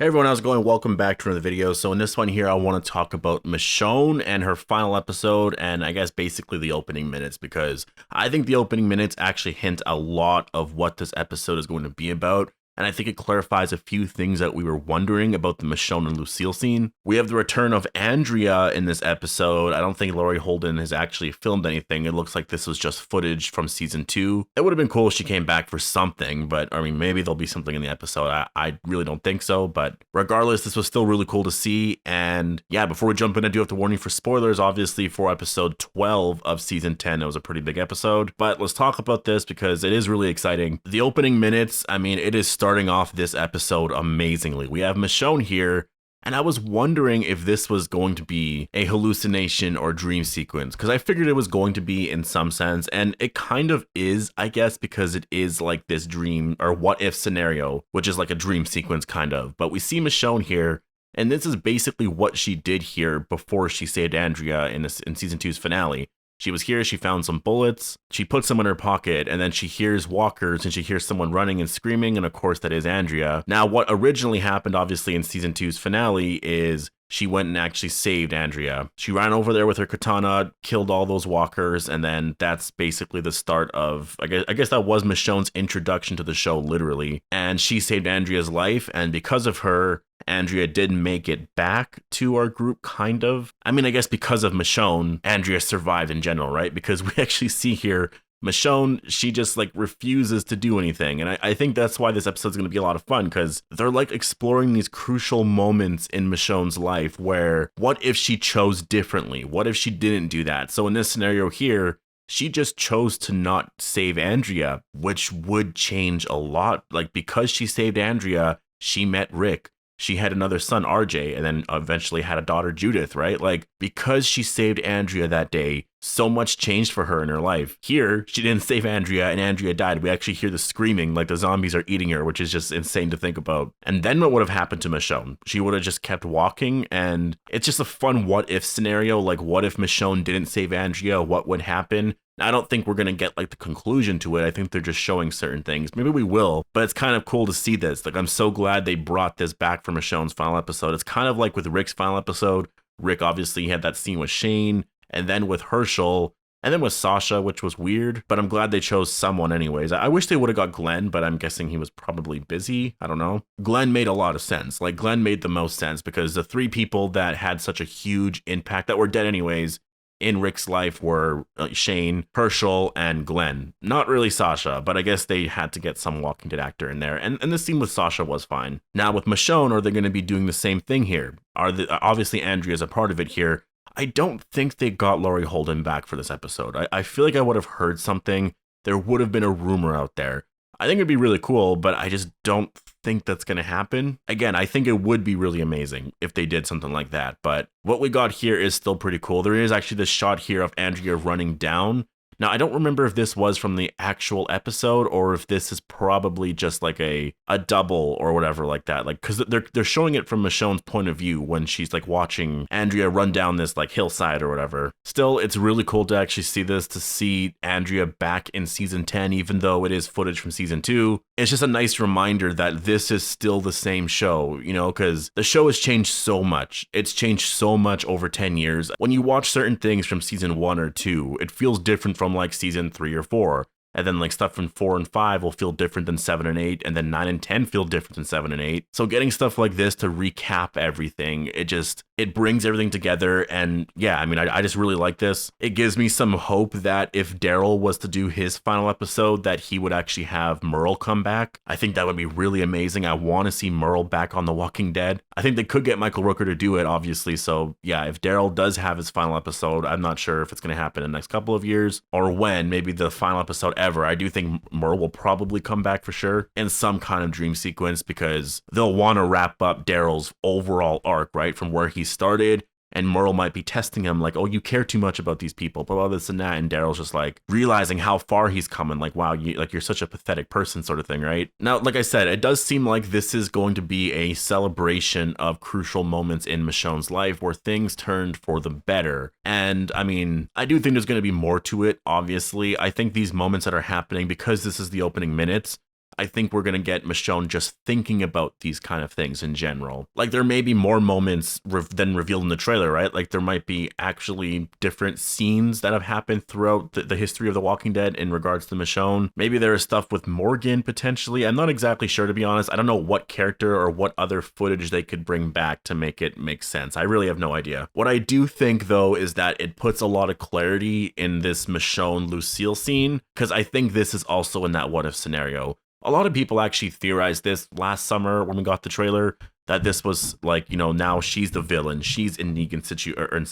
Hey everyone, how's it going? Welcome back to another video. So in this one here, I want to talk about Michonne and her final episode, and I guess basically the opening minutes, because I think the opening minutes actually hint a lot of what this episode is going to be about. And I think it clarifies a few things that we were wondering about the Michonne and Lucille scene. We have the return of Andrea in this episode. I don't think Laurie Holden has actually filmed anything. It looks like this was just footage from season 2. It would have been cool if she came back for something, but I mean, maybe there'll be something in the episode. I really don't think so, but regardless, this was still really cool to see. And yeah, before we jump in, I do have to warn you for spoilers, obviously, for episode 12 of season 10. It was a pretty big episode, but let's talk about this because it is really exciting. The opening minutes, I mean, it is starting off this episode amazingly. We have Michonne here, and I was wondering if this was going to be a hallucination or dream sequence, because I figured it was going to be in some sense, and it kind of is, I guess, because it is like this dream or what if scenario, which is like a dream sequence kind of. But we see Michonne here, and this is basically what she did here before she saved Andrea in season 2's finale. She was here, she found some bullets, she put some in her pocket, and then she hears walkers and she hears someone running and screaming, and of course that is Andrea. Now, what originally happened, obviously, in season 2's finale is she went and actually saved Andrea. She ran over there with her katana, killed all those walkers, and then that's basically the start of, I guess that was Michonne's introduction to the show, literally. And she saved Andrea's life, and because of her, Andrea did make it back to our group, kind of. I mean, I guess because of Michonne, Andrea survived in general, right? Because we actually see here Michonne, she just like refuses to do anything. And I think that's why this episode's going to be a lot of fun, because they're like exploring these crucial moments in Michonne's life where what if she chose differently? What if she didn't do that? So in this scenario here, she just chose to not save Andrea, which would change a lot. Like, because she saved Andrea, she met Rick. She had another son, RJ, and then eventually had a daughter, Judith, right? Like, because she saved Andrea that day, so much changed for her in her life. Here, she didn't save Andrea, and Andrea died. We actually hear the screaming, like the zombies are eating her, which is just insane to think about. And then what would have happened to Michonne? She would have just kept walking, and it's just a fun what-if scenario. Like, what if Michonne didn't save Andrea? What would happen? I don't think we're going to get like the conclusion to it. I think they're just showing certain things. Maybe we will, but it's kind of cool to see this. Like, I'm so glad they brought this back for Michonne's final episode. It's kind of like with Rick's final episode. Rick obviously had that scene with Shane, and then with Herschel, and then with Sasha, which was weird, but I'm glad they chose someone anyways. I wish they would have got Glenn, but I'm guessing he was probably busy. I don't know. Glenn made a lot of sense. Like, Glenn made the most sense because the 3 people that had such a huge impact that were dead anyways in Rick's life were Shane, Herschel, and Glenn. Not really Sasha, but I guess they had to get some Walking Dead actor in there. And the scene with Sasha was fine. Now with Michonne, are they going to be doing the same thing here? Obviously Andrea's a part of it here. I don't think they got Laurie Holden back for this episode. I feel like I would have heard something. There would have been a rumor out there. I think it'd be really cool, but I just don't think that's going to happen. Again, I think it would be really amazing if they did something like that, but what we got here is still pretty cool. There is actually this shot here of Andrea running down. Now, I don't remember if this was from the actual episode or if this is probably just like a double or whatever like that. Like, because they're showing it from Michonne's point of view when she's like watching Andrea run down this like hillside or whatever. Still, it's really cool to actually see this, to see Andrea back in season 10, even though it is footage from season 2. It's just a nice reminder that this is still the same show, you know, because the show has changed so much. It's changed so much over 10 years. When you watch certain things from season 1 or 2, it feels different from like season 3 or 4. And then like stuff from 4 and 5 will feel different than 7 and 8, and then 9 and 10 feel different than 7 and 8. So getting stuff like this to recap everything, it brings everything together. And yeah, I mean, I just really like this. It gives me some hope that if Daryl was to do his final episode, that he would actually have Merle come back. I think that would be really amazing. I want to see Merle back on The Walking Dead. I think they could get Michael Rooker to do it, obviously. So yeah, if Daryl does have his final episode, I'm not sure if it's going to happen in the next couple of years or when, maybe the final episode ever. I do think Merle will probably come back for sure in some kind of dream sequence, because they'll want to wrap up Daryl's overall arc, right, from where he started. And Merle might be testing him like, oh, you care too much about these people, blah, blah, this and that. And Daryl's just like realizing how far he's coming, like, wow, you're such a pathetic person, sort of thing, right? Now, like I said, it does seem like this is going to be a celebration of crucial moments in Michonne's life where things turned for the better. And I mean, I do think there's going to be more to it, obviously. I think these moments that are happening, because this is the opening minutes, I think we're going to get Michonne just thinking about these kind of things in general. Like, there may be more moments than revealed in the trailer, right? Like, there might be actually different scenes that have happened throughout the history of The Walking Dead in regards to Michonne. Maybe there is stuff with Morgan, potentially. I'm not exactly sure, to be honest. I don't know what character or what other footage they could bring back to make it make sense. I really have no idea. What I do think, though, is that it puts a lot of clarity in this Michonne-Lucille scene, because I think this is also in that what-if scenario. A lot of people actually theorized this last summer when we got the trailer, that this was like, you know, now she's the villain. She's in Negan's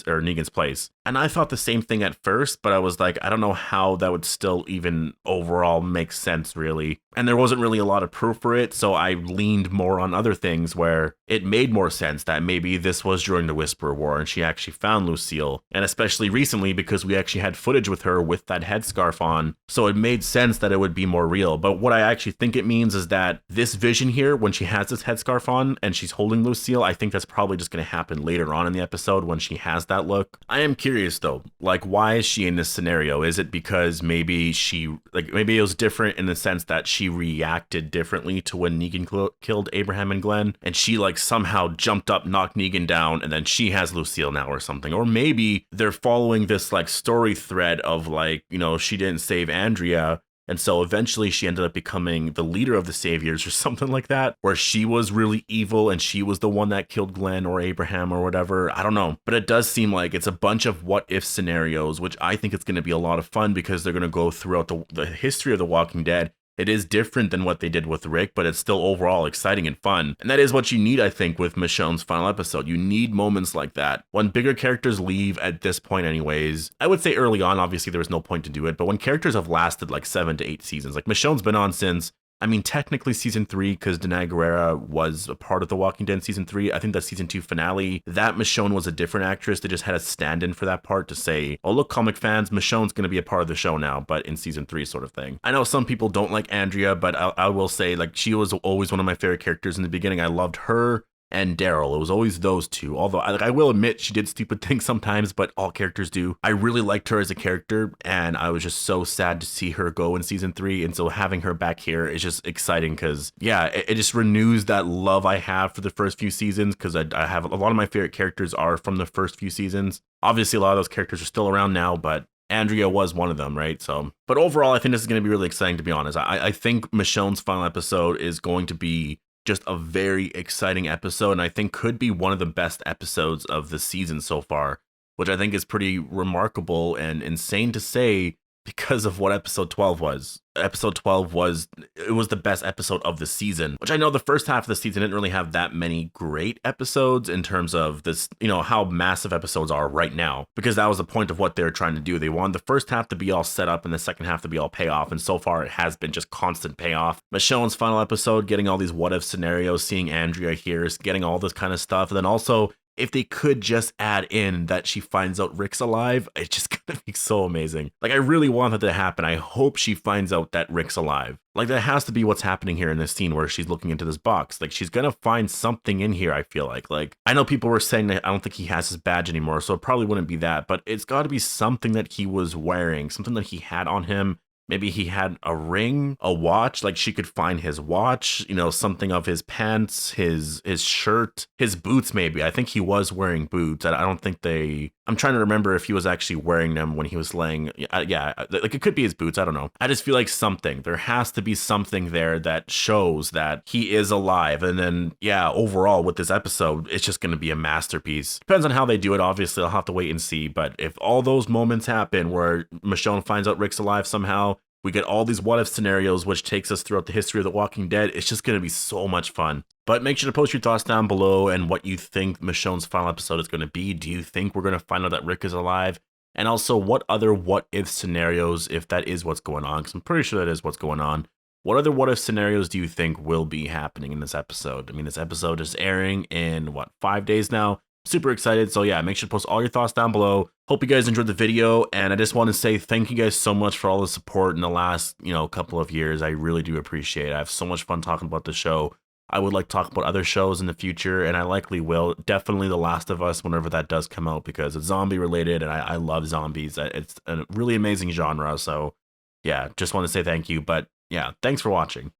or Negan's place. And I thought the same thing at first, but I was like, I don't know how that would still even overall make sense, really. And there wasn't really a lot of proof for it, so I leaned more on other things where it made more sense that maybe this was during the Whisperer War and she actually found Lucille. And especially recently, because we actually had footage with her with that headscarf on, so it made sense that it would be more real. But what I actually think it means is that this vision here, when she has this headscarf on and she's holding Lucille, I think that's probably just going to happen later on in the episode when she has that look. I am curious though, like, why is she in this scenario? Is it because maybe maybe it was different in the sense that she reacted differently to when Negan killed Abraham and Glenn, and she like somehow jumped up, knocked Negan down, and then she has Lucille now or something? Or maybe they're following this like story thread of like, you know, she didn't save Andrea, and so eventually she ended up becoming the leader of the Saviors or something like that, where she was really evil and she was the one that killed Glenn or Abraham or whatever. I don't know. But it does seem like it's a bunch of what-if scenarios, which I think it's going to be a lot of fun because they're going to go throughout the history of The Walking Dead. It is different than what they did with Rick, but it's still overall exciting and fun. And that is what you need, I think, with Michonne's final episode. You need moments like that. When bigger characters leave at this point anyways, I would say early on, obviously there was no point to do it, but when characters have lasted like 7 to 8 seasons, like Michonne's been on since, I mean, technically season 3, because Denai Guerrera was a part of The Walking Dead in season 3. I think that season 2 finale, that Michonne was a different actress. They just had a stand-in for that part to say, oh, look, comic fans, Michonne's going to be a part of the show now, but in season 3 sort of thing. I know some people don't like Andrea, but I will say, like, she was always one of my favorite characters in the beginning. I loved her and Daryl. It was always those two. Although I will admit she did stupid things sometimes, but all characters do. I really liked her as a character, and I was just so sad to see her go in season 3. And so having her back here is just exciting because, yeah, it just renews that love I have for the first few seasons, because I have a lot of my favorite characters are from the first few seasons. Obviously, a lot of those characters are still around now, but Andrea was one of them, right? So, but overall, I think this is going to be really exciting, to be honest. I think Michonne's final episode is going to be just a very exciting episode, and I think could be one of the best episodes of the season so far, which I think is pretty remarkable and insane to say because of what episode 12 was. Episode 12 was the best episode of the season, which I know the first half of the season didn't really have that many great episodes in terms of this, you know, how massive episodes are right now, because that was the point of what they were trying to do. They wanted the first half to be all set up and the second half to be all payoff, and so far it has been just constant payoff. Michonne's final episode, getting all these what if scenarios, seeing Andrea here, getting all this kind of stuff, and then also if they could just add in that she finds out Rick's alive, it's just gonna be so amazing. Like, I really want that to happen. I hope she finds out that Rick's alive. Like, that has to be what's happening here in this scene where she's looking into this box. Like, she's gonna find something in here, I feel like. Like, I know people were saying that I don't think he has his badge anymore, so it probably wouldn't be that, but it's gotta be something that he was wearing, something that he had on him. Maybe he had a ring, a watch, like she could find his watch, you know, something of his pants, his shirt, his boots maybe. I think he was wearing boots. I don't think I'm trying to remember if he was actually wearing them when he was laying. Yeah, like it could be his boots. I don't know. I just feel like there has to be something there that shows that he is alive. And then, yeah, overall with this episode, it's just going to be a masterpiece. Depends on how they do it. Obviously, I'll have to wait and see. But if all those moments happen where Michonne finds out Rick's alive somehow, we get all these what-if scenarios, which takes us throughout the history of The Walking Dead. It's just going to be so much fun. But make sure to post your thoughts down below and what you think Michonne's final episode is going to be. Do you think we're going to find out that Rick is alive? And also, what other what-if scenarios, if that is what's going on, because I'm pretty sure that is what's going on, what other what-if scenarios do you think will be happening in this episode? I mean, this episode is airing in, 5 days now? Super excited. So yeah, make sure to post all your thoughts down below. Hope you guys enjoyed the video, and I just want to say thank you guys so much for all the support in the last, couple of years. I really do appreciate it. I have so much fun talking about the show. I would like to talk about other shows in the future, and I likely will. Definitely The Last of Us whenever that does come out, because it's zombie related and I love zombies. It's a really amazing genre. So yeah, just want to say thank you. But yeah, thanks for watching.